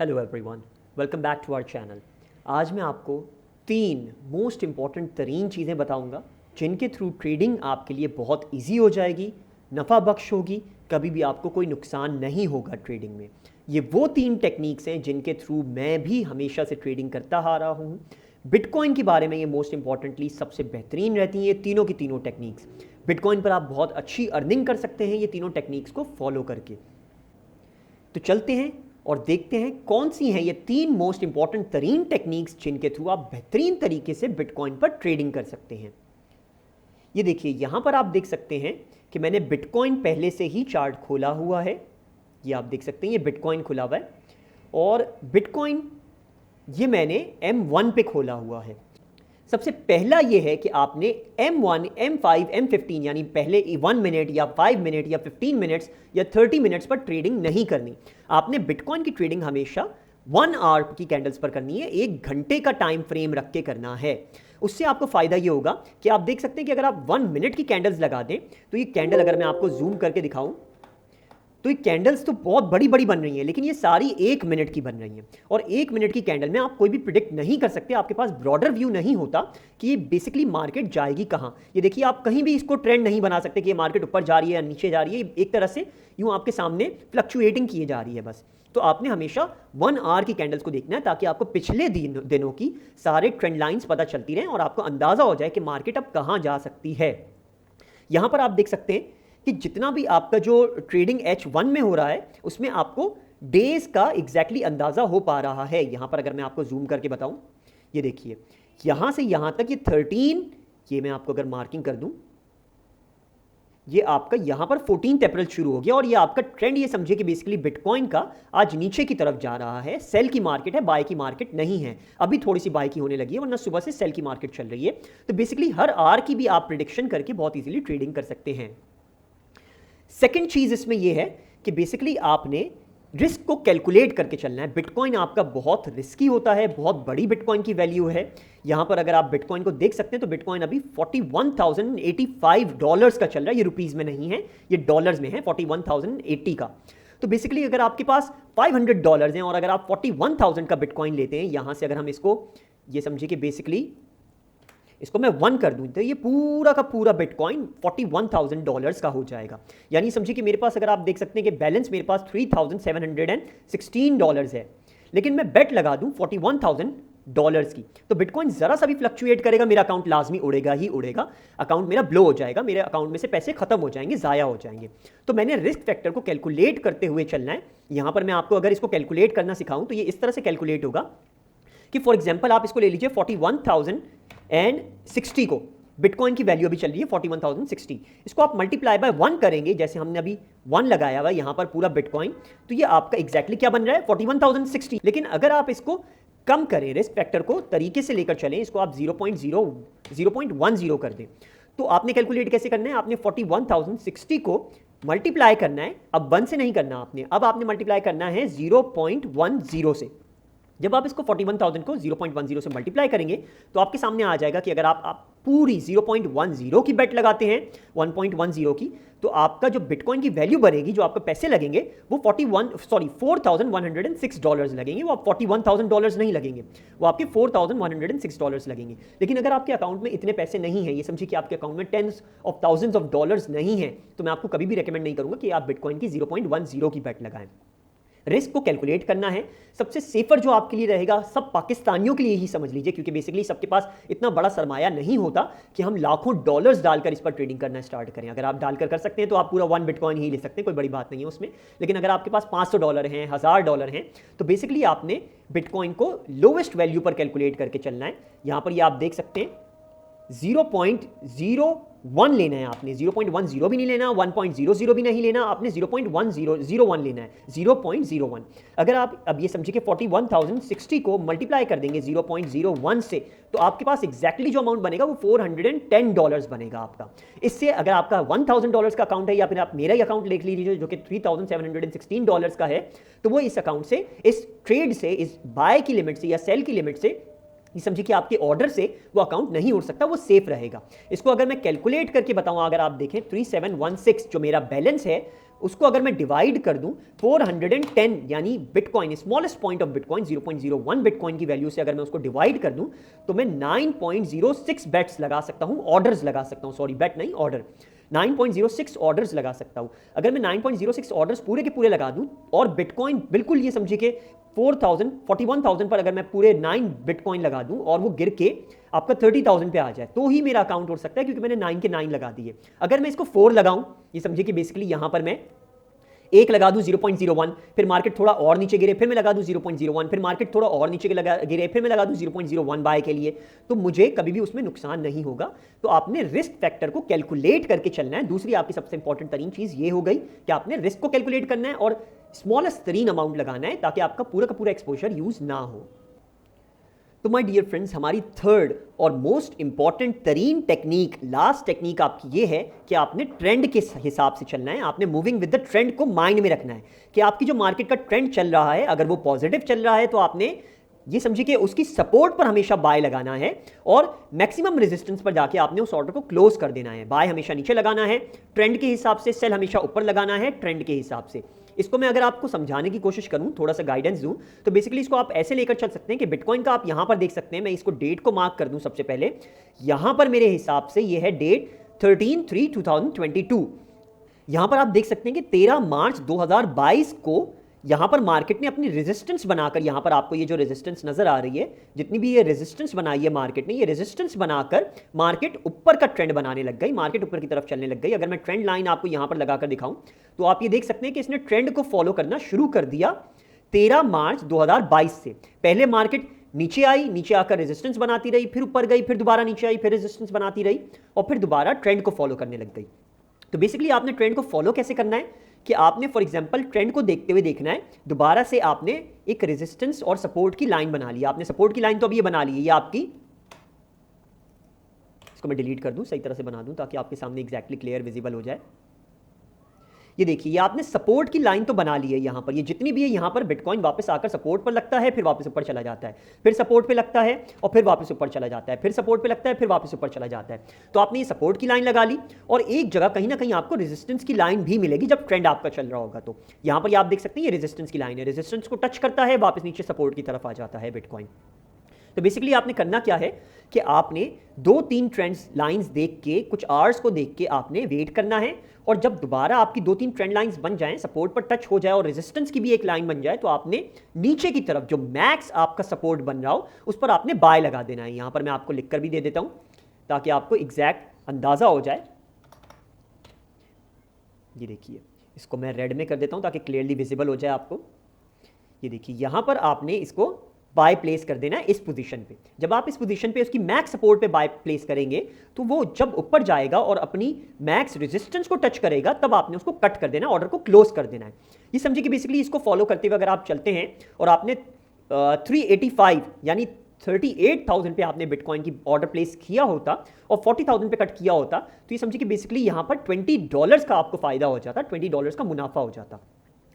Hello everyone, welcome back to our channel. आज मैं आपको 3 मोस्ट इम्पॉर्टेंट तरीन चीज़ें बताऊंगा जिनके थ्रू ट्रेडिंग आपके लिए बहुत इजी हो जाएगी, नफ़ा बख्श होगी, कभी भी आपको कोई नुकसान नहीं होगा ट्रेडिंग में। ये वो 3 टेक्निक्स हैं जिनके थ्रू मैं भी हमेशा से ट्रेडिंग करता आ रहा हूँ। बिटकॉइन के बारे में ये मोस्ट इंपॉर्टेंटली सबसे बेहतरीन रहती हैं ये तीनों की तीनों टेक्निक्स। बिटकॉइन पर आप बहुत अच्छी अर्निंग कर सकते हैं ये तीनों टेक्निक्स को फॉलो करके। तो चलते हैं और देखते हैं कौन सी हैं ये 3 मोस्ट इंपॉर्टेंट तरीन टेक्निक्स जिनके थ्रू आप बेहतरीन तरीके से बिटकॉइन पर ट्रेडिंग कर सकते हैं। ये देखिए, यहां पर आप देख सकते हैं कि मैंने बिटकॉइन पहले से ही चार्ट खोला हुआ है। ये आप देख सकते हैं, ये बिटकॉइन खुला हुआ है और बिटकॉइन ये मैंने M1 पे खोला हुआ है। सबसे पहला ये है कि आपने M1, M5, M15 यानी पहले 1 मिनट या 5 मिनट या 15 मिनट्स या 30 मिनट्स पर ट्रेडिंग नहीं करनी। आपने बिटकॉइन की ट्रेडिंग हमेशा 1 आवर की कैंडल्स पर करनी है, 1 घंटे का टाइम फ्रेम रख के करना है। उससे आपको फायदा ये होगा कि आप देख सकते हैं कि अगर आप 1 मिनट की कैंडल्स लगा दें तो ये कैंडल अगर मैं आपको जूम करके दिखाऊं तो ये कैंडल्स तो बहुत बड़ी बड़ी बन रही हैं, लेकिन ये सारी 1 मिनट की बन रही हैं। और 1 मिनट की कैंडल में आप कोई भी प्रिडिक्ट नहीं कर सकते, आपके पास ब्रॉडर व्यू नहीं होता कि ये बेसिकली मार्केट जाएगी कहाँ। ये देखिए, आप कहीं भी इसको ट्रेंड नहीं बना सकते कि ये मार्केट ऊपर जा रही है या नीचे जा रही है। एक तरह से यूँ आपके सामने फ्लक्चुएटिंग किए जा रही है बस। तो आपने हमेशा 1 आवर की कैंडल्स को देखना है ताकि आपको पिछले दिनों की सारे ट्रेंड लाइन्स पता चलती रहें और आपको अंदाज़ा हो जाए कि मार्केट अब कहाँ जा सकती है। यहाँ पर आप देख सकते हैं कि जितना भी आपका जो ट्रेडिंग H1 में हो रहा है उसमें आपको डेज का एग्जैक्टली अंदाज़ा हो पा रहा है। यहाँ पर अगर मैं आपको जूम करके बताऊँ, ये देखिए, यहाँ से यहाँ तक ये 13, ये मैं आपको अगर मार्किंग कर दूँ, ये आपका यहाँ पर 14 अप्रैल शुरू हो गया और ये आपका ट्रेंड ये समझिए कि बेसिकली बिटकॉइन का आज नीचे की तरफ जा रहा है। सेल की मार्केट है, बाय की मार्केट नहीं है। अभी थोड़ी सी बाय की होने लगी है, वरना सुबह से सेल की मार्केट चल रही है। तो बेसिकली हर आर की भी आप प्रिडिक्शन करके बहुत ईजिली ट्रेडिंग कर सकते हैं। सेकेंड चीज इसमें यह है कि बेसिकली आपने रिस्क को कैलकुलेट करके चलना है। बिटकॉइन आपका बहुत रिस्की होता है, बहुत बड़ी बिटकॉइन की वैल्यू है। यहां पर अगर आप बिटकॉइन को देख सकते हैं तो बिटकॉइन अभी $41,085 का चल रहा है। ये रुपीज में नहीं है, ये डॉलर्स में है, 41,080 का। तो बेसिकली अगर आपके पास $500 हैं और अगर आप 41,000 का बिटकॉइन लेते हैं, यहां से अगर हम इसको ये समझिए कि बेसिकली इसको मैं 1 कर दूं तो ये पूरा का पूरा बिटकॉइन $41,000 का हो जाएगा। यानी समझिए कि मेरे पास अगर आप देख सकते हैं कि बैलेंस मेरे पास $3,716 है, लेकिन मैं बेट लगा दूं $41,000 की, तो बिटकॉइन जरा सा भी फ्लक्चुएट करेगा, मेरा अकाउंट लाजमी उड़ेगा ही उड़ेगा, अकाउंट मेरा ब्लो हो जाएगा, मेरे अकाउंट में से पैसे खत्म हो जाएंगे, ज़ाया हो जाएंगे। तो मैंने रिस्क फैक्टर को कैलकुलेट करते हुए चलना है। यहां पर मैं आपको अगर इसको कैलकुलेट करना सिखाऊं तो ये इस तरह से कैलकुलेट होगा कि फॉर एग्जाम्पल आप इसको ले लीजिए 41,060 को, बिटकॉइन की वैल्यू अभी चल रही है 41,060। इसको आप मल्टीप्लाई बाय 1 करेंगे, जैसे हमने अभी 1 लगाया हुआ है यहां पर पूरा बिटकॉइन, तो ये आपका एग्जैक्टली क्या बन रहा है 41,060। लेकिन अगर आप इसको कम करें, रिस्क फैक्टर को तरीके से लेकर चलें, इसको आप 0.10 कर दें, तो आपने कैलकुलेट कैसे करना है, आपने 41,060 को मल्टीप्लाई करना है। अब 1 से नहीं करना आपने, अब आपने मल्टीप्लाई करना है 0.10 से। जब आप इसको 41,000 को 0.10 से मल्टीप्लाई करेंगे तो आपके सामने आ जाएगा कि अगर आप पूरी 0.10 की बेट लगाते हैं 1.10 की, तो आपका जो बिटकॉइन की वैल्यू बनेगी, जो आपके पैसे लगेंगे वो $4,106 लगेंगे। वो आप $41,000 नहीं लगेंगे, वो आपके $4,106 लगेंगे। लेकिन अगर आपके अकाउंट में इतने पैसे नहीं हैं, ये समझिए कि आपके अकाउंट में tens of thousands of dollars नहीं है, तो मैं आपको कभी भी रेकमेंड नहीं करूंगा कि आप बिटकॉइन की 0.10 की बेट लगाएं। रिस्क को कैलकुलेट करना है। सबसे सेफर जो आपके लिए रहेगा, सब पाकिस्तानियों के लिए ही समझ लीजिए, क्योंकि बेसिकली सबके पास इतना बड़ा सरमाया नहीं होता कि हम लाखों डॉलर्स डालकर इस पर ट्रेडिंग करना स्टार्ट करें। अगर आप डालकर कर सकते हैं तो आप पूरा 1 बिटकॉइन ही ले सकते हैं, कोई बड़ी बात नहीं है उसमें। लेकिन अगर आपके पास $500 हैं, $1,000 हैं, तो बेसिकली आपने बिटकॉइन को लोवेस्ट वैल्यू पर कैलकुलेट करके चलना है। यहां पर ये आप देख सकते हैं 0.01 लेना है आपने, 0.10 भी नहीं लेना, 1.00 भी नहीं लेना, आपने 0.1001 लेना है, 0.01। अगर आप अब ये समझिए कि 41,060 को मल्टीप्लाई कर देंगे 0.01 से, तो आपके पास एग्जैक्टली जो अमाउंट बनेगा वो $410 बनेगा आपका। इससे अगर आपका $1,000 का अकाउंट है, या फिर आप मेरा ही अकाउंट देख लीजिए जो कि $3,716 का है, तो वो इस अकाउंट से, इस ट्रेड से, इस बाय की लिमिट से या सेल की लिमिट से, ये समझिए कि आपके ऑर्डर से वो अकाउंट नहीं उड़ सकता, वो सेफ रहेगा। इसको अगर मैं कैलकुलेट करके बताऊं, अगर आप देखें 3716 जो मेरा बैलेंस है उसको अगर मैं डिवाइड कर दूं 410 यानी bitcoin, smallest point of bitcoin 0.01 bitcoin की वैल्यू से अगर मैं उसको डिवाइड कर दूं तो मैं 9.06 बेट्स लगा सकता हूं, ऑर्डर्स लगा सकता हूं, सॉरी बेट नहीं ऑर्डर, 9.06 ऑर्डर्स लगा सकता हूं। अगर मैं 9.06 ऑर्डर्स पूरे के पूरे लगा दूं और बिटकॉइन बिल्कुल ये समझिए कि 41,000 पर अगर मैं पूरे 9 बिटकॉइन लगा दूं और वो गिर के आपका 30,000 पे आ जाए तो ही मेरा अकाउंट उठ सकता है, क्योंकि मैंने 9 के 9 लगा दिए। अगर मैं इसको 4 लगाऊं, ये समझिए कि बेसिकली यहां पर मैं एक लगा दूं 0.01, फिर मार्केट थोड़ा और नीचे गिरे, फिर मैं लगा दूं 0.01, फिर मार्केट थोड़ा और नीचे गिरे, फिर मैं लगा दूं 0.01 बाय के लिए, तो मुझे कभी भी उसमें नुकसान नहीं होगा। तो आपने रिस्क फैक्टर को कैलकुलेट करके चलना है। दूसरी आपकी सबसे इंपॉर्टेंट तरीन चीज ये हो गई कि आपने रिस्क को कैलकुलेट करना है और स्मॉलेस्ट तरीन अमाउंट लगाना है ताकि आपका पूरा का पूरा एक्सपोजर यूज ना हो। तो माय डियर फ्रेंड्स, हमारी थर्ड और मोस्ट इंपॉर्टेंट तरीन टेक्निक, लास्ट टेक्निक आपकी ये है कि आपने ट्रेंड के हिसाब से चलना है। आपने मूविंग विद द ट्रेंड को माइंड में रखना है कि आपकी जो मार्केट का ट्रेंड चल रहा है, अगर वो पॉजिटिव चल रहा है तो आपने ये समझिए कि उसकी सपोर्ट पर हमेशा बाय लगाना है और मैक्सिमम रेजिस्टेंस पर जाके आपने उस ऑर्डर को क्लोज कर देना है। बाय हमेशा नीचे लगाना है ट्रेंड के हिसाब से, सेल हमेशा ऊपर लगाना है ट्रेंड के हिसाब से। इसको मैं अगर आपको समझाने की कोशिश करूं, थोड़ा सा गाइडेंस दूं, तो बेसिकली इसको आप ऐसे लेकर चल सकते हैं कि बिटकॉइन का आप यहां पर देख सकते हैं, मैं इसको डेट को मार्क कर दूं सबसे पहले। यहां पर मेरे हिसाब से यह है डेट 13/3/2022। यहां पर आप देख सकते हैं कि 13 मार्च 2022 को यहां पर मार्केट ने अपनी रेजिस्टेंस बनाकर, यहां पर आपको ये जो रेजिस्टेंस नजर आ रही है, जितनी भी ये रेजिस्टेंस बनाई है मार्केट ने, ये रेजिस्टेंस बनाकर मार्केट ऊपर का ट्रेंड बनाने लग गई, मार्केट ऊपर की तरफ चलने लग गई। अगर मैं ट्रेंड लाइन आपको यहां पर लगाकर दिखाऊं तो आप ये देख सकते हैं कि इसने ट्रेंड को फॉलो करना शुरू कर दिया 13 मार्च 2022 से। पहले मार्केट नीचे आई, नीचे आकर रेजिस्टेंस बनाती रही, फिर ऊपर गई, फिर दोबारा नीचे आई, फिर रेजिस्टेंस बनाती रही और फिर दोबारा ट्रेंड को फॉलो करने लग गई। तो बेसिकली आपने ट्रेंड को फॉलो कैसे करना है कि आपने फॉर एग्जांपल ट्रेंड को देखते हुए देखना है, दोबारा से आपने एक रेजिस्टेंस और सपोर्ट की लाइन बना ली। आपने सपोर्ट की लाइन तो अभी ये बना ली है, ये आपकी, इसको मैं डिलीट कर दूं, सही तरह से बना दूं ताकि आपके सामने एग्जैक्टली क्लियर विजिबल हो जाए। ये देखिए, ये आपने सपोर्ट की लाइन तो बना ली है यहां पर, ये जितनी भी है यहां पर बिटकॉइन वापस आकर सपोर्ट पर लगता है, फिर वापस ऊपर चला जाता है, फिर सपोर्ट पे लगता है और फिर वापस ऊपर चला जाता है, फिर सपोर्ट पे लगता है, फिर वापस ऊपर चला जाता है। तो आपने ये सपोर्ट की लाइन लगा ली और एक जगह कहीं ना कहीं आपको रेजिस्टेंस की लाइन भी मिलेगी जब ट्रेंड आपका चल रहा होगा। तो यहां पर आप देख सकते हैं ये रेजिस्टेंस की लाइन है, रेजिस्टेंस को टच करता है, वापस नीचे सपोर्ट की तरफ आ जाता है बिटकॉइन। तो बेसिकली आपने करना क्या है कि आपने 2-3 ट्रेंड्स लाइंस देख के, कुछ आवर्स को देख के आपने वेट करना है और जब दोबारा आपकी 2-3 ट्रेंड लाइंस बन जाएं, सपोर्ट पर टच हो जाए और रेजिस्टेंस की भी एक लाइन बन जाए, तो आपने नीचे की तरफ जो मैक्स आपका सपोर्ट बन रहा हो उस पर आपने बाय लगा देना है। यहां पर मैं आपको लिखकर भी दे देता हूं ताकि आपको एग्जैक्ट अंदाजा हो जाए। ये देखिए, इसको मैं रेड में कर देता हूं ताकि क्लियरली विजिबल हो जाए आपको। ये देखिए, यहां पर आपने इसको बाय प्लेस कर देना है इस पोजीशन पे। जब आप इस पोजीशन पे उसकी मैक्स सपोर्ट पे बाय प्लेस करेंगे तो वो जब ऊपर जाएगा और अपनी मैक्स रेजिस्टेंस को टच करेगा तब आपने उसको कट कर देना, ऑर्डर को क्लोज कर देना है। ये समझिए कि बेसिकली इसको फॉलो करते हुए अगर आप चलते हैं और आपने 385 यानी 38,000 पे आपने बिटकॉइन की ऑर्डर प्लेस किया होता और 40,000 पे कट किया होता, तो ये समझिए कि बेसिकली यहां पर $20 का आपको फायदा हो जाता, $20 का मुनाफा हो जाता।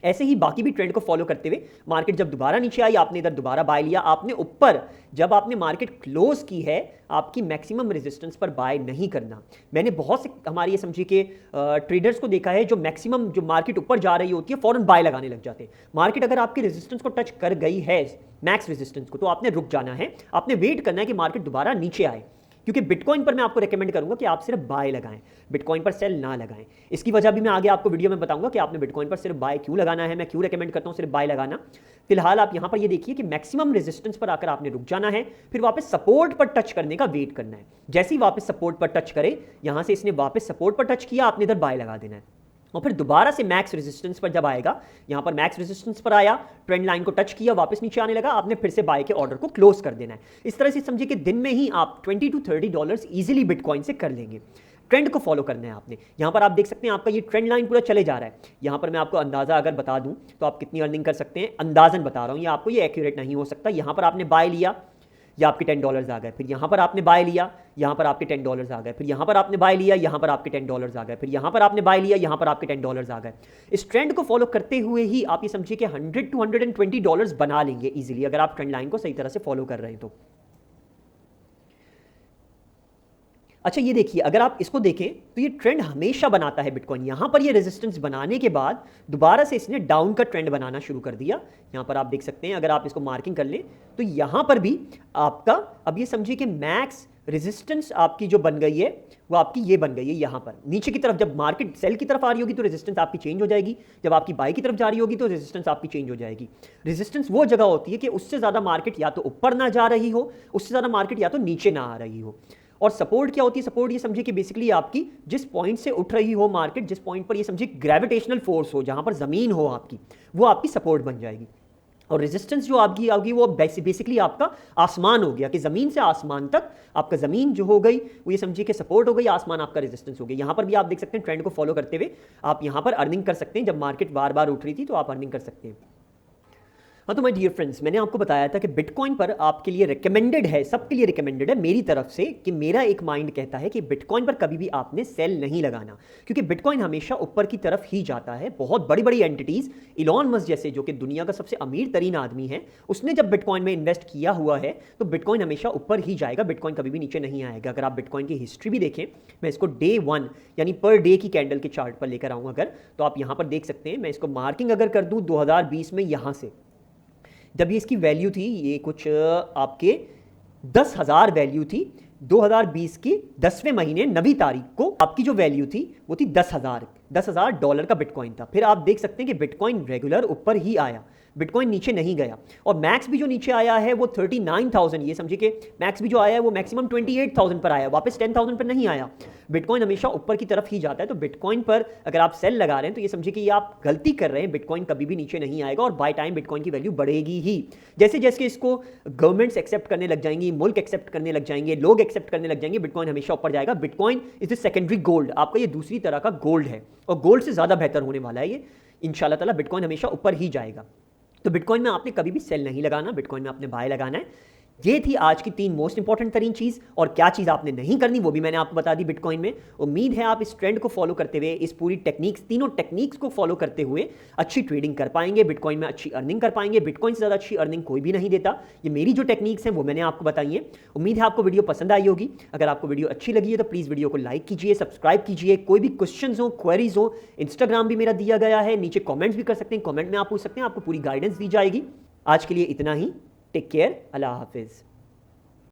ऐसे ही बाकी भी ट्रेंड को फॉलो करते हुए मार्केट जब दोबारा नीचे आई, आपने इधर दोबारा बाय लिया, आपने ऊपर जब आपने मार्केट क्लोज की है आपकी मैक्सिमम रेजिस्टेंस पर बाय नहीं करना। मैंने बहुत से हमारे ये समझिए कि ट्रेडर्स को देखा है जो मैक्सिमम जो मार्केट ऊपर जा रही होती है फौरन बाय लगाने लग जाते हैं। मार्केट अगर आपकी रेजिस्टेंस को टच कर गई है, मैक्स रेजिस्टेंस को, तो आपने रुक जाना है, आपने वेट करना है कि मार्केट दोबारा नीचे आए। क्योंकि बिटकॉइन पर मैं आपको रेकमेंड करूंगा कि आप सिर्फ बाय लगाएं, बिटकॉइन पर सेल ना लगाएं। इसकी वजह भी मैं आगे आपको वीडियो में बताऊंगा कि आपने बिटकॉइन पर सिर्फ बाय क्यों लगाना है, मैं क्यों रेकमेंड करता हूं सिर्फ बाय लगाना। फिलहाल आप यहां पर ये देखिए कि मैक्सिमम रेजिस्टेंस पर आकर आपने रुक जाना है, फिर वापस सपोर्ट पर टच करने का वेट करना है। जैसे ही वापस सपोर्ट पर टच करे, यहां से इसने वापस सपोर्ट पर टच किया, आपने इधर बाय लगा देना है और फिर दोबारा से मैक्स रेजिस्टेंस पर जब आएगा, यहां पर मैक्स रेजिस्टेंस पर आया, ट्रेंड लाइन को टच किया, वापस नीचे आने लगा, आपने फिर से बाय के ऑर्डर को क्लोज कर देना है। इस तरह से समझिए कि दिन में ही आप $20 to $30 इजीली बिटकॉइन से कर लेंगे। ट्रेंड को फॉलो करना है आपने। यहां पर आप देख सकते हैं आपका ये ट्रेंड लाइन पूरा चले जा रहा है। यहां पर मैं आपको अंदाजा अगर बता दूं तो आप कितनी अर्निंग कर सकते हैं, अंदाजन बता रहा हूं, ये आपको ये एक्यूरेट नहीं हो सकता। यहां पर आपने बाय लिया, या आपके $10 आ गए, फिर यहां पर आपने बाय लिया, यहां पर आपके $10 आ गए, फिर यहां पर आपने बाय लिया, यहां पर आपके $10 आ गए, फिर यहां पर आपने बाय लिया, यहां पर आपके $10 आ गए। इस ट्रेंड को फॉलो करते हुए ही आप ये समझिए कि $100 to $120 बना लेंगे इजीली, अगर आप ट्रेंड लाइन को सही तरह से फॉलो कर रहे हैं तो। अच्छा ये देखिए, अगर आप इसको देखें तो ये ट्रेंड हमेशा बनाता है बिटकॉइन। यहाँ पर ये रेजिस्टेंस बनाने के बाद दोबारा से इसने डाउन का ट्रेंड बनाना शुरू कर दिया। यहाँ पर आप देख सकते हैं, अगर आप इसको मार्किंग कर लें तो यहाँ पर भी आपका, अब ये समझिए कि मैक्स रेजिस्टेंस आपकी जो बन गई है वो आपकी ये बन गई है। यहाँ पर नीचे की तरफ जब मार्केट सेल की तरफ आ रही होगी तो रेजिस्टेंस आपकी चेंज हो जाएगी, जब आपकी बाई की तरफ जा रही होगी तो रेजिस्टेंस आपकी चेंज हो जाएगी। रेजिस्टेंस वो जगह होती है कि उससे ज़्यादा मार्केट या तो ऊपर ना जा रही हो, उससे ज़्यादा मार्केट या तो नीचे ना आ रही हो। और सपोर्ट क्या होती है? सपोर्ट ये समझिए कि बेसिकली आपकी जिस पॉइंट से उठ रही हो मार्केट, जिस पॉइंट पर ये समझिए ग्रेविटेशनल फोर्स हो, जहां पर जमीन हो आपकी, वो आपकी सपोर्ट बन जाएगी। और रेजिस्टेंस जो आपकी आएगी वो बेसिकली आपका आसमान हो गया, कि जमीन से आसमान तक आपका जमीन जो हो गई वो ये समझिए कि सपोर्ट हो गई, आसमान आपका रेजिस्टेंस हो गया। यहां पर भी आप देख सकते हैं ट्रेंड को फॉलो करते हुए आप यहां पर अर्निंग कर सकते हैं। जब मार्केट बार बार उठ रही थी तो आप अर्निंग कर सकते हैं। हाँ तो माय डियर फ्रेंड्स, मैंने आपको बताया था कि बिटकॉइन पर आपके लिए रिकमेंडेड है, सबके लिए रिकमेंडेड है मेरी तरफ से, कि मेरा एक माइंड कहता है कि बिटकॉइन पर कभी भी आपने सेल नहीं लगाना, क्योंकि बिटकॉइन हमेशा ऊपर की तरफ ही जाता है। बहुत बड़ी बड़ी एंटिटीज, इलॉन मस्क जैसे, जो कि दुनिया का सबसे अमीर तरीन आदमी है, उसने जब बिटकॉइन में इन्वेस्ट किया हुआ है तो बिटकॉइन हमेशा ऊपर ही जाएगा, बिटकॉइन कभी भी नीचे नहीं आएगा। अगर आप बिटकॉइन की हिस्ट्री भी देखें, मैं इसको डे 1 यानी पर डे की कैंडल के चार्ट पर लेकर आऊँ अगर, तो आप यहाँ पर देख सकते हैं। मैं इसको मार्किंग अगर कर दूँ 2020 में, यहाँ से जब ये इसकी वैल्यू थी, ये कुछ आपके 10,000 वैल्यू थी 2020 की 10वें महीने 9वीं तारीख को, आपकी जो वैल्यू थी वो थी 10,000 डॉलर का बिटकॉइन था। फिर आप देख सकते हैं कि बिटकॉइन रेगुलर ऊपर ही आया, बिटकॉइन नीचे नहीं गया। और मैक्स भी जो नीचे आया है वो 39,000, ये समझिए कि मैक्स भी जो आया है वो मैक्सिमम 28,000 पर आया, वापस 10,000 पर नहीं आया। बिटकॉइन हमेशा ऊपर की तरफ ही जाता है। तो बिटकॉइन पर अगर आप सेल लगा रहे हैं तो ये समझिए कि ये आप गलती कर रहे हैं, बिटकॉइन कभी भी नीचे नहीं आएगा और बाय टाइम बिटकॉइन की वैल्यू बढ़ेगी ही। जैसे जैसे इसको गवर्नमेंट्स एक्सेप्ट करने लग जाएंगी, मुल्क एक्सेप्ट करने लग जाएंगे, लोग एक्सेप्ट करने लग जाएंगे, बिटकॉइन हमेशा ऊपर जाएगा। Bitcoin is the secondary gold, आपका ये दूसरी तरह का गोल्ड है और गोल्ड से ज़्यादा बेहतर होने वाला है ये इंशाल्लाह ताला। बिटकॉइन हमेशा ऊपर ही जाएगा। तो बिटकॉइन में आपने कभी भी सेल नहीं लगाना, बिटकॉइन में आपने बाय लगाना है। ये थी आज की 3 मोस्ट इंपॉर्टेंट तरीन चीज़, और क्या चीज़ आपने नहीं करनी वो भी मैंने आपको बता दी बिटकॉइन में। उम्मीद है आप इस ट्रेंड को फॉलो करते हुए, इस पूरी टेक्निक्स, तीनों टेक्निक्स को फॉलो करते हुए अच्छी ट्रेडिंग कर पाएंगे, बिटकॉइन में अच्छी अर्निंग कर पाएंगे। बिटकॉइन से ज़्यादा अच्छी अर्निंग कोई भी नहीं देता। ये मेरी जो टेक्निक्स हैं वो मैंने आपको बताई हैं। उम्मीद है आपको वीडियो पसंद आई होगी। अगर आपको वीडियो अच्छी लगी है तो प्लीज़ वीडियो को लाइक कीजिए, सब्सक्राइब कीजिए। कोई भी क्वेश्चन हो, क्वेरीज हो, इंस्टाग्राम भी मेरा दिया गया है, नीचे कॉमेंट्स भी कर सकते हैं, कॉमेंट में आप पूछ सकते हैं, आपको पूरी गाइडेंस दी जाएगी। आज के लिए इतना ही। टेक केयर, अल्लाह हाफिज़।